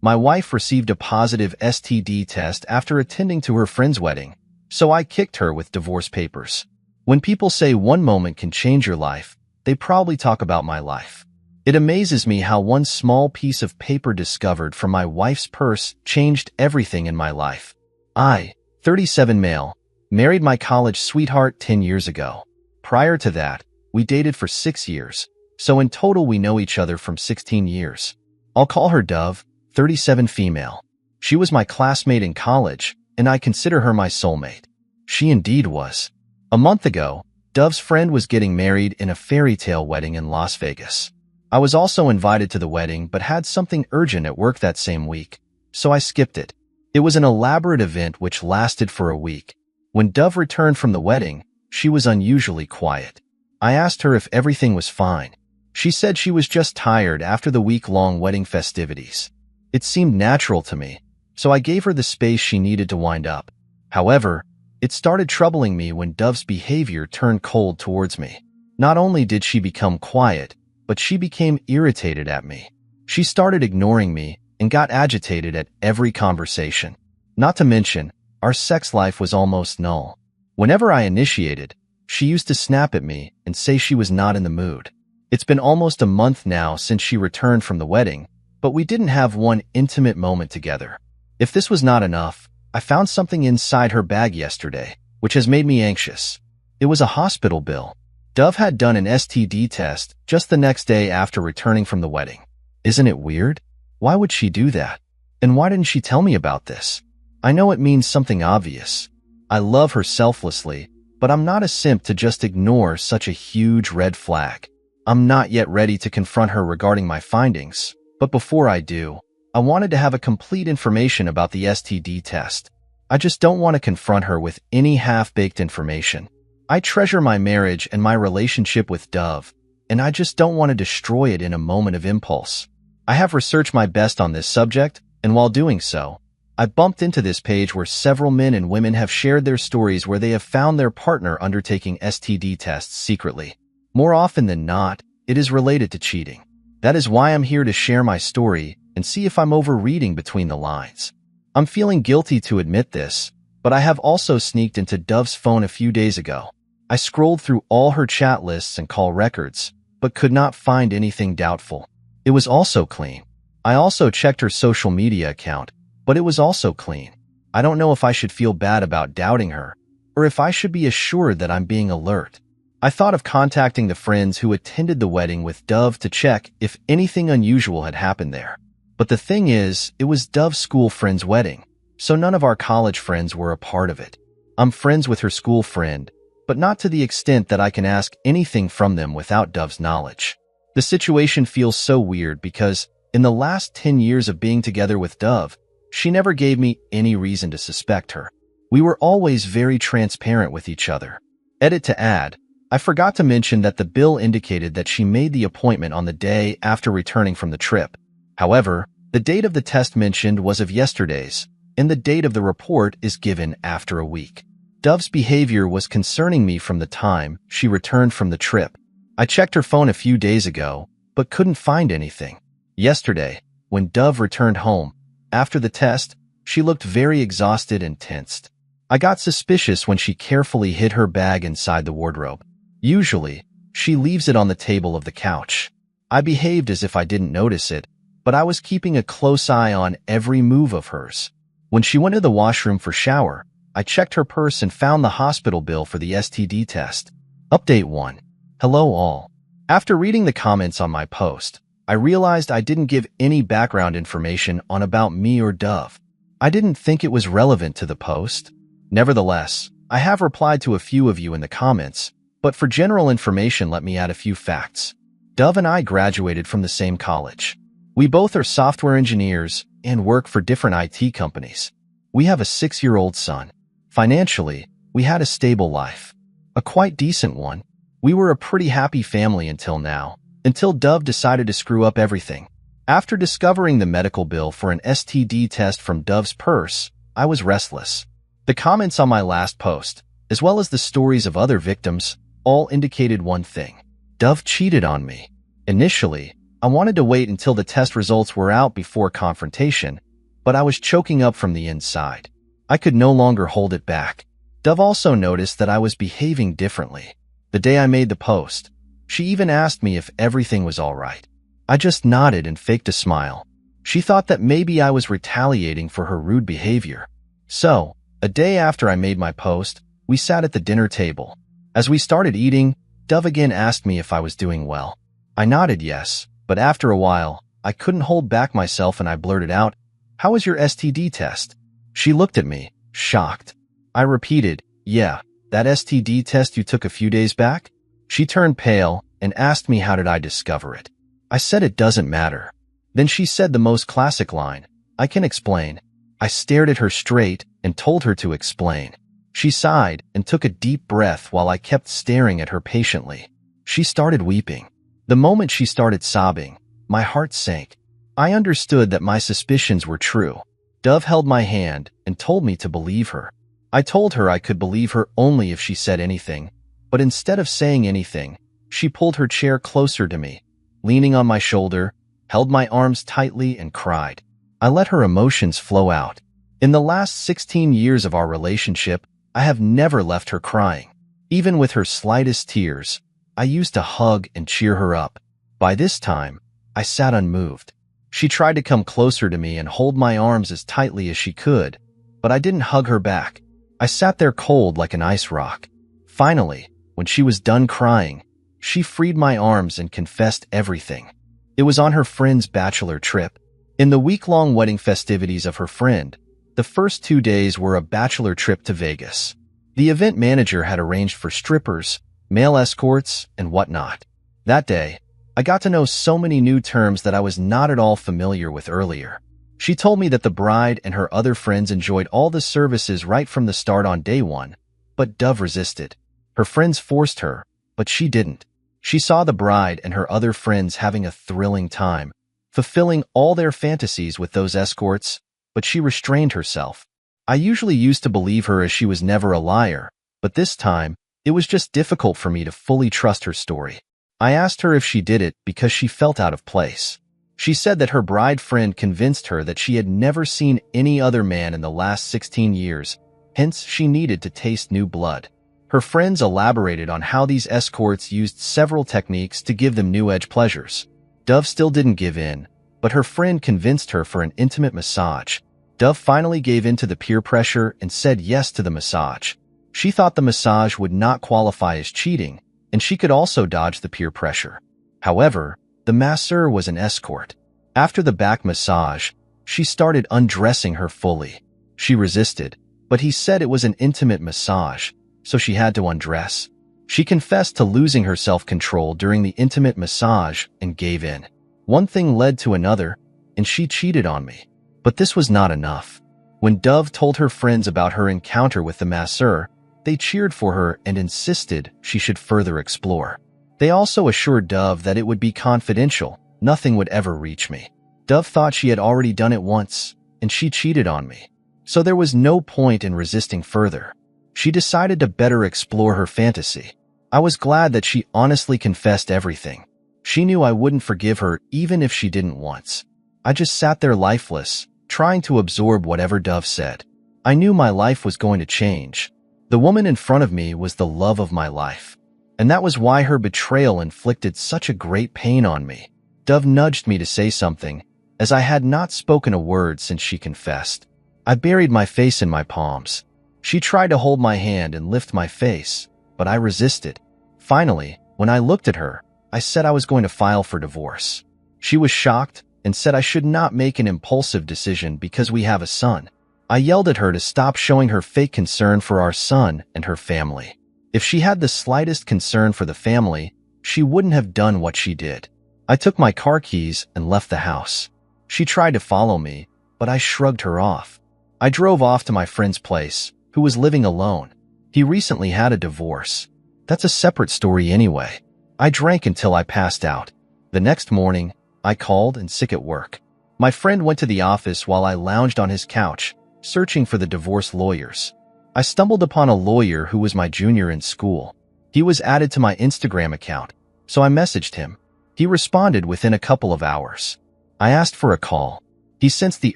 My wife received a positive STD test after attending to her friend's wedding, so I kicked her with divorce papers. When people say one moment can change your life, they probably talk about my life. It amazes me how one small piece of paper discovered from my wife's purse changed everything in my life. I, 37 male, married my college sweetheart 10 years ago. Prior to that, we dated for 6 years, so in total we know each other from 16 years. I'll call her Dove, 37 female. She was my classmate in college, and I consider her my soulmate. She indeed was. A month ago, Dove's friend was getting married in a fairy tale wedding in Las Vegas. I was also invited to the wedding but had something urgent at work that same week, so I skipped it. It was an elaborate event which lasted for a week. When Dove returned from the wedding, she was unusually quiet. I asked her if everything was fine. She said she was just tired after the week-long wedding festivities. It seemed natural to me, so I gave her the space she needed to wind up. However, it started troubling me when Dove's behavior turned cold towards me. Not only did she become quiet, but she became irritated at me. She started ignoring me and got agitated at every conversation. Not to mention, our sex life was almost null. Whenever I initiated, she used to snap at me and say she was not in the mood. It's been almost a month now since she returned from the wedding, but we didn't have one intimate moment together. If this was not enough, I found something inside her bag yesterday, which has made me anxious. It was a hospital bill. Dove had done an STD test just the next day after returning from the wedding. Isn't it weird? Why would she do that? And why didn't she tell me about this? I know it means something obvious. I love her selflessly, but I'm not a simp to just ignore such a huge red flag. I'm not yet ready to confront her regarding my findings, but before I do, I wanted to have a complete information about the STD test. I just don't want to confront her with any half-baked information. I treasure my marriage and my relationship with Dove, and I just don't want to destroy it in a moment of impulse. I have researched my best on this subject, and while doing so, I bumped into this page where several men and women have shared their stories where they have found their partner undertaking STD tests secretly. More often than not, it is related to cheating. That is why I'm here to share my story and see if I'm overreading between the lines. I'm feeling guilty to admit this, but I have also sneaked into Dove's phone a few days ago. I scrolled through all her chat lists and call records, but could not find anything doubtful. It was also clean. I also checked her social media account, but it was also clean. I don't know if I should feel bad about doubting her, or if I should be assured that I'm being alert. I thought of contacting the friends who attended the wedding with Dove to check if anything unusual had happened there. But the thing is, it was Dove's school friend's wedding, so none of our college friends were a part of it. I'm friends with her school friend, but not to the extent that I can ask anything from them without Dove's knowledge. The situation feels so weird because, in the last 10 years of being together with Dove, she never gave me any reason to suspect her. We were always very transparent with each other. Edit to add, I forgot to mention that the bill indicated that she made the appointment on the day after returning from the trip. However, the date of the test mentioned was of yesterday's, and the date of the report is given after a week. Dove's behavior was concerning me from the time she returned from the trip. I checked her phone a few days ago, but couldn't find anything. Yesterday, when Dove returned home, after the test, she looked very exhausted and tensed. I got suspicious when she carefully hid her bag inside the wardrobe. Usually, she leaves it on the table of the couch. I behaved as if I didn't notice it, but I was keeping a close eye on every move of hers. When she went to the washroom for shower, I checked her purse and found the hospital bill for the STD test. Update 1. Hello all. After reading the comments on my post, I realized I didn't give any background information on about me or Dove. I didn't think it was relevant to the post. Nevertheless, I have replied to a few of you in the comments, but for general information let me add a few facts. Dove and I graduated from the same college. We both are software engineers and work for different IT companies. We have a 6-year-old son. Financially, we had a stable life. A quite decent one. We were a pretty happy family until now, until Dove decided to screw up everything. After discovering the medical bill for an STD test from Dove's purse, I was restless. The comments on my last post, as well as the stories of other victims, all indicated one thing. Dove cheated on me. Initially, I wanted to wait until the test results were out before confrontation, but I was choking up from the inside. I could no longer hold it back. Dove also noticed that I was behaving differently. The day I made the post, she even asked me if everything was all right. I just nodded and faked a smile. She thought that maybe I was retaliating for her rude behavior. So, a day after I made my post, we sat at the dinner table. As we started eating, Dove again asked me if I was doing well. I nodded yes, but after a while, I couldn't hold back myself and I blurted out, "How was your STD test?" She looked at me, shocked. I repeated, "Yeah, that STD test you took a few days back?" She turned pale and asked me how did I discover it. I said it doesn't matter. Then she said the most classic line, "I can explain." I stared at her straight and told her to explain. She sighed and took a deep breath while I kept staring at her patiently. She started weeping. The moment she started sobbing, my heart sank. I understood that my suspicions were true. Dove held my hand and told me to believe her. I told her I could believe her only if she said anything, but instead of saying anything, she pulled her chair closer to me, leaning on my shoulder, held my arms tightly and cried. I let her emotions flow out. In the last 16 years of our relationship, I have never left her crying. Even with her slightest tears, I used to hug and cheer her up. By this time, I sat unmoved. She tried to come closer to me and hold my arms as tightly as she could, but I didn't hug her back. I sat there cold like an ice rock. Finally, when she was done crying, she freed my arms and confessed everything. It was on her friend's bachelor trip. In the week-long wedding festivities of her friend, the first 2 days were a bachelor trip to Vegas. The event manager had arranged for strippers, male escorts, and whatnot. That day, I got to know so many new terms that I was not at all familiar with earlier. She told me that the bride and her other friends enjoyed all the services right from the start on day one, but Dove resisted. Her friends forced her, but she didn't. She saw the bride and her other friends having a thrilling time, fulfilling all their fantasies with those escorts, but she restrained herself. I usually used to believe her as she was never a liar, but this time, it was just difficult for me to fully trust her story. I asked her if she did it because she felt out of place. She said that her bride friend convinced her that she had never seen any other man in the last 16 years, hence she needed to taste new blood. Her friends elaborated on how these escorts used several techniques to give them new-age pleasures. Dove still didn't give in, but her friend convinced her for an intimate massage. Dove finally gave in to the peer pressure and said yes to the massage. She thought the massage would not qualify as cheating, and she could also dodge the peer pressure. However, the masseur was an escort. After the back massage, she started undressing her fully. She resisted, but he said it was an intimate massage, so she had to undress. She confessed to losing her self-control during the intimate massage and gave in. One thing led to another, and she cheated on me. But this was not enough. When Dove told her friends about her encounter with the masseur, they cheered for her and insisted she should further explore. They also assured Dove that it would be confidential, nothing would ever reach me. Dove thought she had already done it once, and she cheated on me. So there was no point in resisting further. She decided to better explore her fantasy. I was glad that she honestly confessed everything. She knew I wouldn't forgive her even if she didn't once. I just sat there lifeless, trying to absorb whatever Dove said. I knew my life was going to change. The woman in front of me was the love of my life. And that was why her betrayal inflicted such a great pain on me. Dove nudged me to say something, as I had not spoken a word since she confessed. I buried my face in my palms. She tried to hold my hand and lift my face, but I resisted. Finally, when I looked at her, I said I was going to file for divorce. She was shocked and said I should not make an impulsive decision because we have a son. I yelled at her to stop showing her fake concern for our son and her family. If she had the slightest concern for the family, she wouldn't have done what she did. I took my car keys and left the house. She tried to follow me, but I shrugged her off. I drove off to my friend's place, who was living alone. He recently had a divorce. That's a separate story anyway. I drank until I passed out. The next morning, I called in sick at work. My friend went to the office while I lounged on his couch, searching for the divorce lawyers. I stumbled upon a lawyer who was my junior in school. He was added to my Instagram account, so I messaged him. He responded within a couple of hours. I asked for a call. He sensed the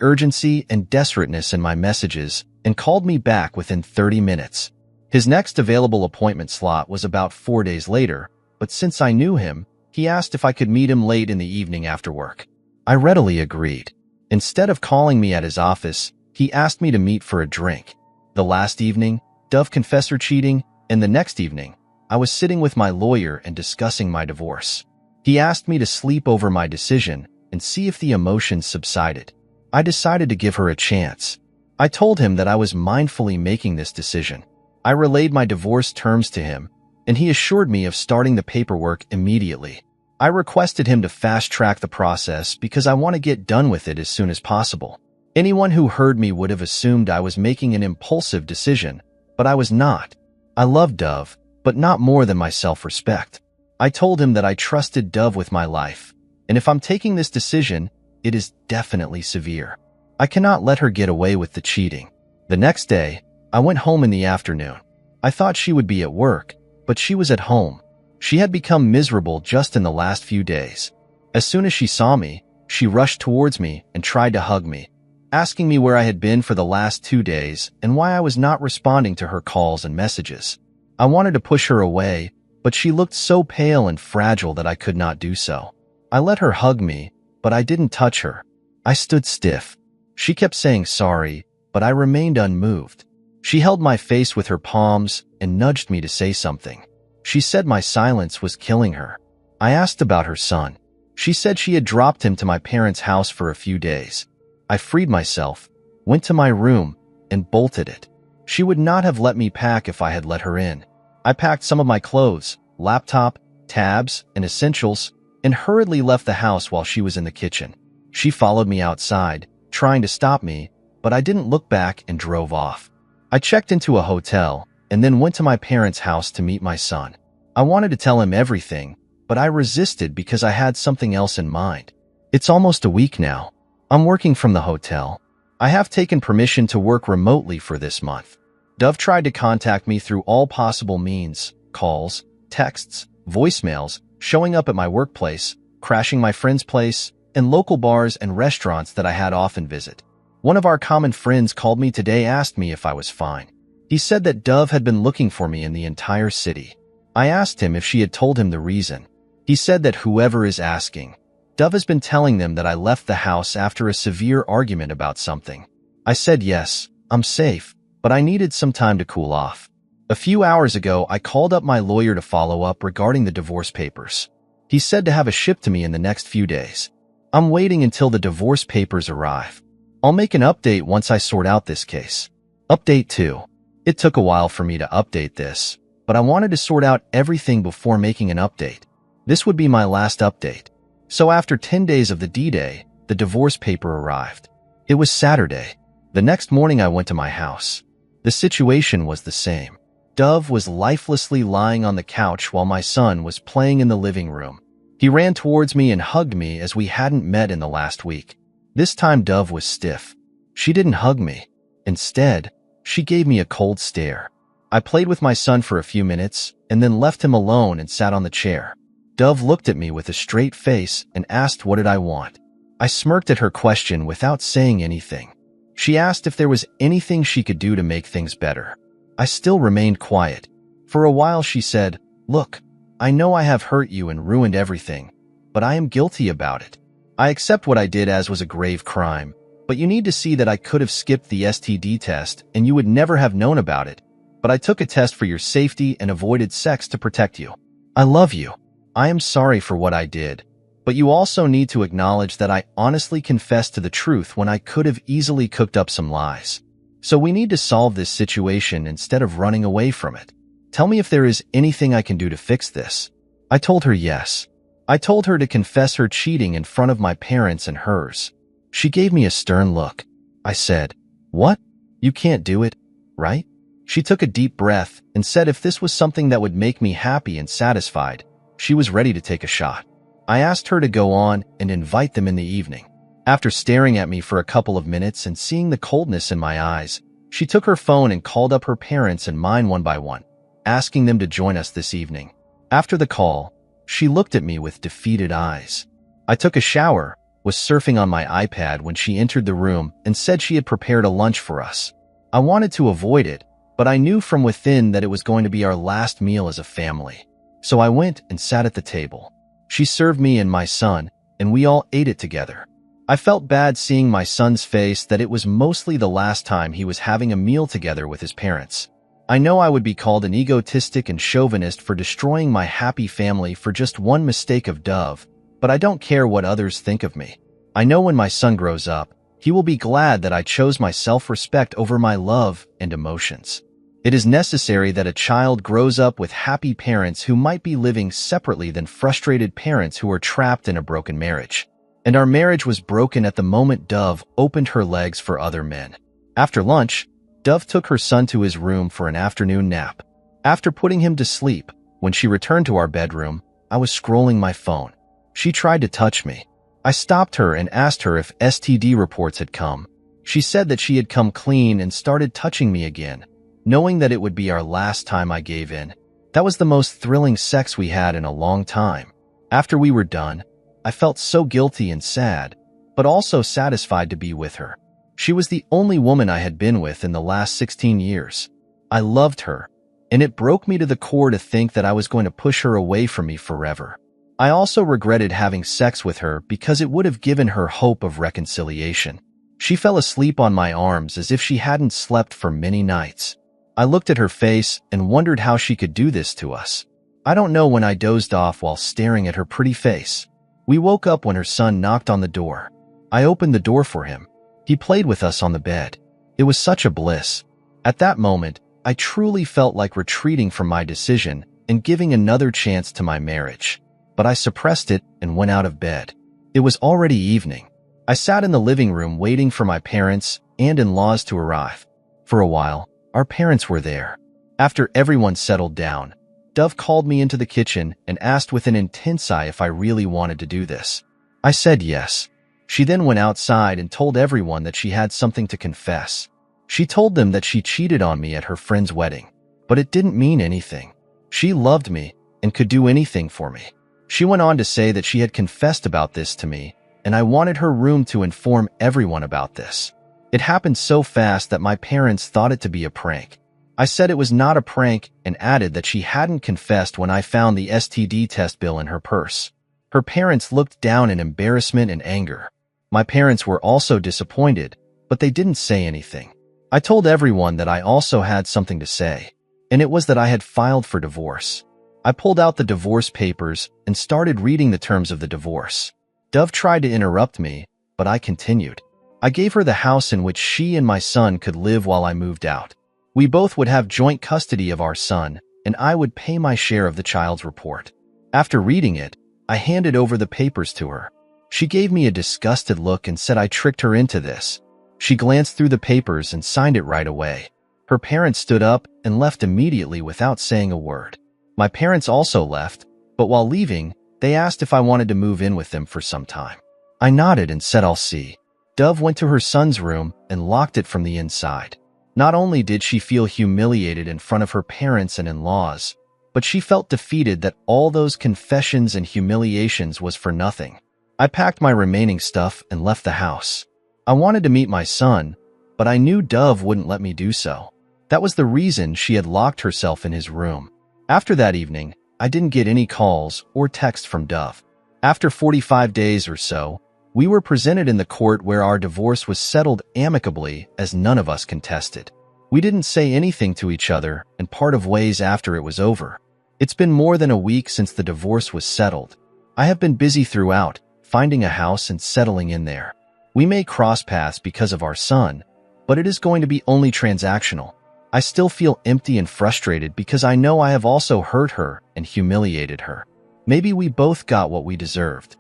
urgency and desperateness in my messages and called me back within 30 minutes. His next available appointment slot was about 4 days later, but since I knew him, he asked if I could meet him late in the evening after work. I readily agreed. Instead of calling me at his office, he asked me to meet for a drink. The last evening, Dove confessed her cheating, and the next evening, I was sitting with my lawyer and discussing my divorce. He asked me to sleep over my decision and see if the emotions subsided. I decided to give her a chance. I told him that I was mindfully making this decision. I relayed my divorce terms to him, and he assured me of starting the paperwork immediately. I requested him to fast-track the process because I want to get done with it as soon as possible. Anyone who heard me would have assumed I was making an impulsive decision, but I was not. I loved Dove, but not more than my self-respect. I told him that I trusted Dove with my life, and if I'm taking this decision, it is definitely severe. I cannot let her get away with the cheating. The next day, I went home in the afternoon. I thought she would be at work, but she was at home. She had become miserable just in the last few days. As soon as she saw me, she rushed towards me and tried to hug me, asking me where I had been for the last 2 days and why I was not responding to her calls and messages. I wanted to push her away, but she looked so pale and fragile that I could not do so. I let her hug me, but I didn't touch her. I stood stiff. She kept saying sorry, but I remained unmoved. She held my face with her palms and nudged me to say something. She said my silence was killing her. I asked about her son. She said she had dropped him to my parents' house for a few days. I freed myself, went to my room, and bolted it. She would not have let me pack if I had let her in. I packed some of my clothes, laptop, tabs, and essentials, and hurriedly left the house while she was in the kitchen. She followed me outside, trying to stop me, but I didn't look back and drove off. I checked into a hotel and then went to my parents' house to meet my son. I wanted to tell him everything, but I resisted because I had something else in mind. It's almost a week now. I'm working from the hotel. I have taken permission to work remotely for this month. Dove tried to contact me through all possible means: calls, texts, voicemails, showing up at my workplace, crashing my friend's place, and local bars and restaurants that I had often visit. One of our common friends called me today, asked me if I was fine. He said that Dove had been looking for me in the entire city. I asked him if she had told him the reason. He said that whoever is asking, Dove has been telling them that I left the house after a severe argument about something. I said yes, I'm safe, but I needed some time to cool off. A few hours ago, I called up my lawyer to follow up regarding the divorce papers. He said to have it shipped to me in the next few days. I'm waiting until the divorce papers arrive. I'll make an update once I sort out this case. Update 2. It took a while for me to update this, but I wanted to sort out everything before making an update. This would be my last update. So after 10 days of the D-Day, the divorce paper arrived. It was Saturday. The next morning I went to my house. The situation was the same. Dove was lifelessly lying on the couch while my son was playing in the living room. He ran towards me and hugged me as we hadn't met in the last week. This time Dove was stiff. She didn't hug me. Instead, she gave me a cold stare. I played with my son for a few minutes and then left him alone and sat on the chair. Dove looked at me with a straight face and asked what did I want. I smirked at her question without saying anything. She asked if there was anything she could do to make things better. I still remained quiet. For a while she said, "Look, I know I have hurt you and ruined everything, but I am guilty about it. I accept what I did as was a grave crime, but you need to see that I could have skipped the STD test and you would never have known about it. But I took a test for your safety and avoided sex to protect you. I love you. I am sorry for what I did, but you also need to acknowledge that I honestly confessed to the truth when I could have easily cooked up some lies. So we need to solve this situation instead of running away from it. Tell me if there is anything I can do to fix this." I told her yes. I told her to confess her cheating in front of my parents and hers. She gave me a stern look. I said, "What? You can't do it, right?" She took a deep breath and said if this was something that would make me happy and satisfied, she was ready to take a shot. I asked her to go on and invite them in the evening. After staring at me for a couple of minutes and seeing the coldness in my eyes, she took her phone and called up her parents and mine one by one, asking them to join us this evening. After the call, She looked at me with defeated eyes. I took a shower, was surfing on my iPad when she entered the room and said she had prepared a lunch for us. I wanted to avoid it, but I knew from within that it was going to be our last meal as a family. So I went and sat at the table. She served me and my son, and we all ate it together. I felt bad seeing my son's face that it was mostly the last time he was having a meal together with his parents. I know I would be called an egotistic and chauvinist for destroying my happy family for just one mistake of Dove, but I don't care what others think of me. I know when my son grows up, he will be glad that I chose my self-respect over my love and emotions. It is necessary that a child grows up with happy parents who might be living separately than frustrated parents who are trapped in a broken marriage. And our marriage was broken at the moment Dove opened her legs for other men. After lunch, Dove took her son to his room for an afternoon nap. After putting him to sleep, when she returned to our bedroom, I was scrolling my phone. She tried to touch me. I stopped her and asked her if STD reports had come. She said that she had come clean and started touching me again, knowing that it would be our last time. I gave in. That was the most thrilling sex we had in a long time. After we were done, I felt so guilty and sad, but also satisfied to be with her. She was the only woman I had been with in the last 16 years. I loved her, and it broke me to the core to think that I was going to push her away from me forever. I also regretted having sex with her because it would have given her hope of reconciliation. She fell asleep on my arms as if she hadn't slept for many nights. I looked at her face and wondered how she could do this to us. I don't know when I dozed off while staring at her pretty face. We woke up when her son knocked on the door. I opened the door for him. He played with us on the bed. It was such a bliss. At that moment, I truly felt like retreating from my decision and giving another chance to my marriage. But I suppressed it and went out of bed. It was already evening. I sat in the living room waiting for my parents and in-laws to arrive. For a while, our parents were there. After everyone settled down, Dove called me into the kitchen and asked with an intense eye if I really wanted to do this. I said yes. She then went outside and told everyone that she had something to confess. She told them that she cheated on me at her friend's wedding, but it didn't mean anything. She loved me and could do anything for me. She went on to say that she had confessed about this to me, and I wanted her room to inform everyone about this. It happened so fast that my parents thought it to be a prank. I said it was not a prank and added that she hadn't confessed when I found the STD test bill in her purse. Her parents looked down in embarrassment and anger. My parents were also disappointed, but they didn't say anything. I told everyone that I also had something to say, and it was that I had filed for divorce. I pulled out the divorce papers and started reading the terms of the divorce. Dove tried to interrupt me, but I continued. I gave her the house in which she and my son could live while I moved out. We both would have joint custody of our son, and I would pay my share of the child's report. After reading it, I handed over the papers to her. She gave me a disgusted look and said I tricked her into this. She glanced through the papers and signed it right away. Her parents stood up and left immediately without saying a word. My parents also left, but while leaving, they asked if I wanted to move in with them for some time. I nodded and said I'll see. Dove went to her son's room and locked it from the inside. Not only did she feel humiliated in front of her parents and in-laws, but she felt defeated that all those confessions and humiliations was for nothing. I packed my remaining stuff and left the house. I wanted to meet my son, but I knew Dove wouldn't let me do so. That was the reason she had locked herself in his room. After that evening, I didn't get any calls or texts from Dove. After 45 days or so, we were presented in the court where our divorce was settled amicably as none of us contested. We didn't say anything to each other and parted ways after it was over. It's been more than a week since the divorce was settled. I have been busy throughout, finding a house and settling in there. We may cross paths because of our son, but it is going to be only transactional. I still feel empty and frustrated because I know I have also hurt her and humiliated her. Maybe we both got what we deserved.